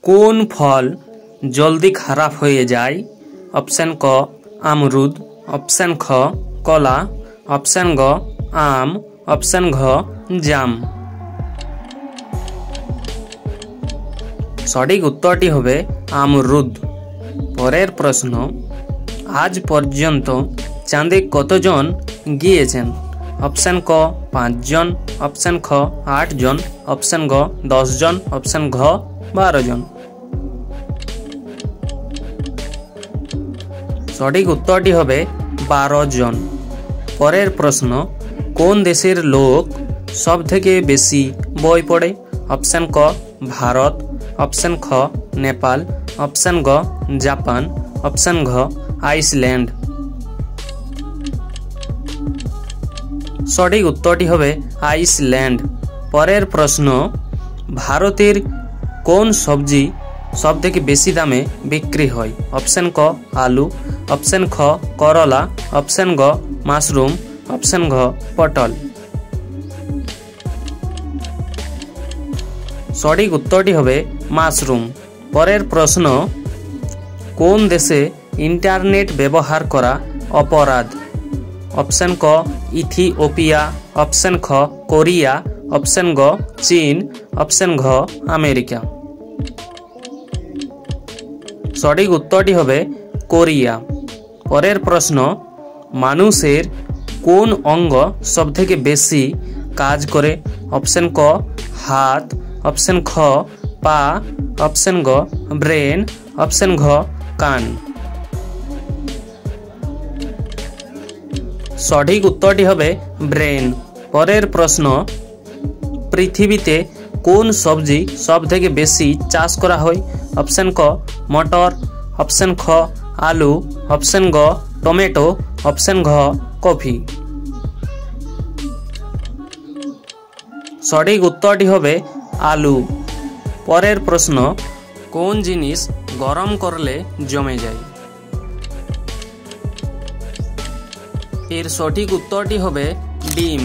কোন ফল জলদি খারাপ হয়ে যায়? অপশন ক আমরুদ, অপশন খ কলা, অপশন গ আম, অপশন ঘ জাম। সঠিক উত্তরটি হবে আমরুদ। পরের প্রশ্ন, আজ পর্যন্ত চাঁদে কতজন গিয়েছেন? অপশন ক 5 জন, অপশন খ 8 জন, অপশন গ 10 জন, অপশন ঘ 12 জন। সঠিক উত্তরটি হবে 12 জন। পরের প্রশ্ন, কোন দেশের লোক সব থেকে বেশি বই পড়ে? অপশন ক ভারত, অপশন খ নেপাল, অপশন গ জাপান, অপশন ঘ আইসল্যান্ড। সঠিক উত্তরটি হবে আইসল্যান্ড। পরের প্রশ্ন, ভারতের কোন সবজি সব থেকে বেশি দামে বিক্রি হয়? অপশন ক আলু, অপশন খ করলা, অপশন গ মাশরুম, অপশন ঘ পটল। সঠিক উত্তরটি হবে মাশরুম। পরের প্রশ্ন, কোন দেশে ইন্টারনেট ব্যবহার করা অপরাধ? অপশন ক ইথিওপিয়া, অপশন খ কোরিয়া, অপশন গ চীন, অপশন ঘ আমেরিকা। সঠিক উত্তরটি হবে কোরিয়া। পরের প্রশ্ন, মানুষের কোন অঙ্গ সবথেকে বেশি কাজ করে? অপশন ক হাত, অপশন খ পা, অপশন গ ব্রেন, অপশন ঘ কান। সঠিক উত্তরটি হবে ব্রেন। পরের প্রশ্ন, পৃথিবীতে কোন সবজি সব থেকে বেশি চাষ করা হয়? অপশন ক মটর, অপশন খ আলু, অপশন গ টমেটো, অপশন ঘ কফি। সঠিক উত্তরটি হবে আলু। পরের প্রশ্ন, কোন জিনিস গরম করলে জমে যায়? এর সঠিক উত্তরটি হবে ডিম।